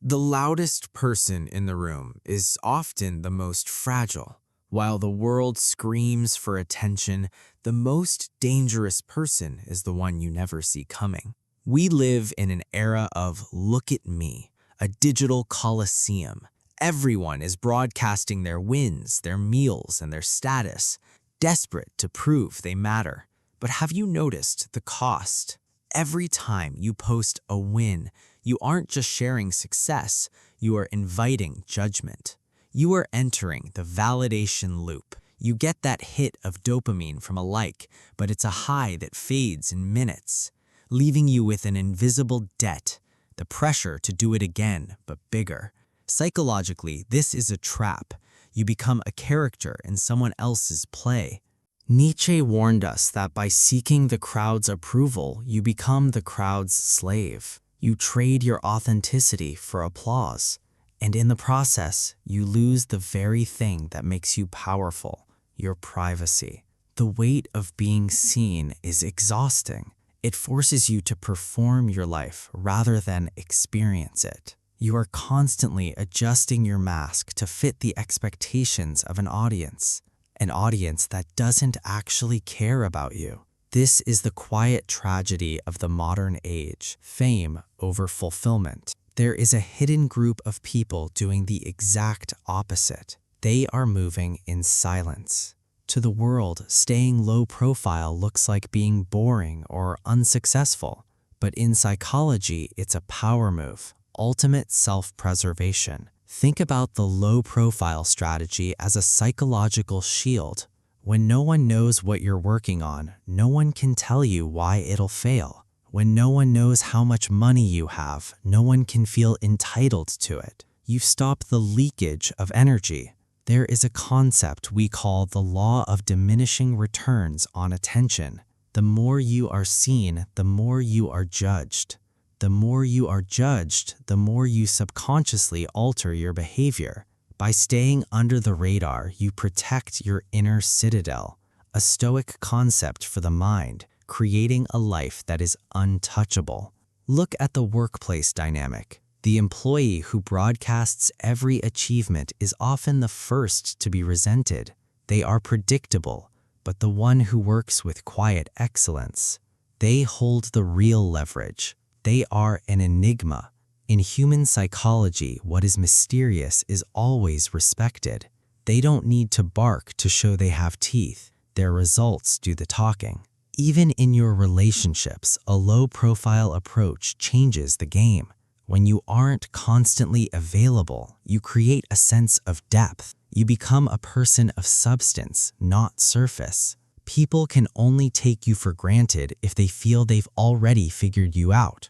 The loudest person in the room is often the most fragile. While the world screams for attention, the most dangerous person is the one you never see coming. We live in an era of "look at me," a digital coliseum. Everyone is broadcasting their wins, their meals, and their status, desperate to prove they matter. But have you noticed the cost? Every time you post a win, you aren't just sharing success, you are inviting judgment. You are entering the validation loop. You get that hit of dopamine from a like, but it's a high that fades in minutes, leaving you with an invisible debt, the pressure to do it again, but bigger. Psychologically, this is a trap. You become a character in someone else's play. Nietzsche warned us that by seeking the crowd's approval, you become the crowd's slave. You trade your authenticity for applause, and in the process, you lose the very thing that makes you powerful, your privacy. The weight of being seen is exhausting. It forces you to perform your life rather than experience it. You are constantly adjusting your mask to fit the expectations of an audience that doesn't actually care about you. This is the quiet tragedy of the modern age, fame over fulfillment. There is a hidden group of people doing the exact opposite. They are moving in silence. To the world, staying low profile looks like being boring or unsuccessful. But in psychology, it's a power move, ultimate self-preservation. Think about the low-profile strategy as a psychological shield. When no one knows what you're working on, no one can tell you why it'll fail. When no one knows how much money you have, no one can feel entitled to it. You stop the leakage of energy. There is a concept we call the law of diminishing returns on attention. The more you are seen, the more you are judged. The more you are judged, the more you subconsciously alter your behavior. By staying under the radar, you protect your inner citadel, a Stoic concept for the mind, creating a life that is untouchable. Look at the workplace dynamic. The employee who broadcasts every achievement is often the first to be resented. They are predictable, but the one who works with quiet excellence, they hold the real leverage. They are an enigma. In human psychology, what is mysterious is always respected. They don't need to bark to show they have teeth. Their results do the talking. Even in your relationships, a low-profile approach changes the game. When you aren't constantly available, you create a sense of depth. You become a person of substance, not surface. People can only take you for granted if they feel they've already figured you out.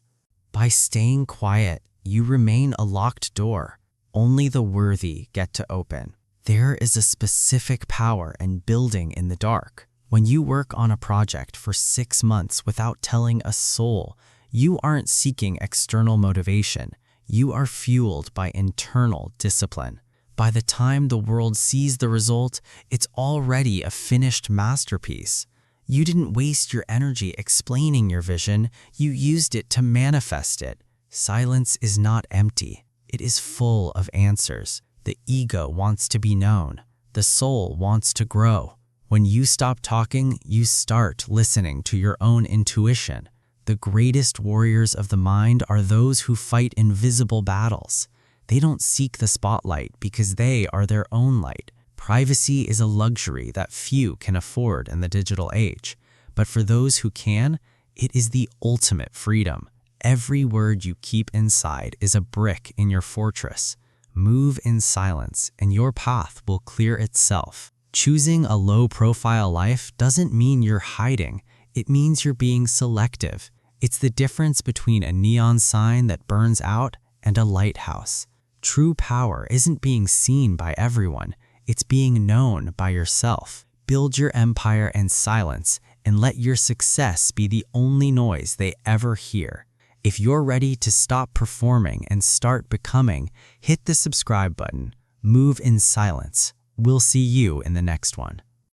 By staying quiet, you remain a locked door. Only the worthy get to open. There is a specific power in building in the dark. When you work on a project for 6 months without telling a soul, you aren't seeking external motivation. You are fueled by internal discipline. By the time the world sees the result, it's already a finished masterpiece. You didn't waste your energy explaining your vision, you used it to manifest it. Silence is not empty. It is full of answers. The ego wants to be known. The soul wants to grow. When you stop talking, you start listening to your own intuition. The greatest warriors of the mind are those who fight invisible battles. They don't seek the spotlight because they are their own light. Privacy is a luxury that few can afford in the digital age. But for those who can, it is the ultimate freedom. Every word you keep inside is a brick in your fortress. Move in silence, and your path will clear itself. Choosing a low-profile life doesn't mean you're hiding. It means you're being selective. It's the difference between a neon sign that burns out and a lighthouse. True power isn't being seen by everyone. It's being known by yourself. Build your empire in silence and let your success be the only noise they ever hear. If you're ready to stop performing and start becoming, hit the subscribe button. Move in silence. We'll see you in the next one.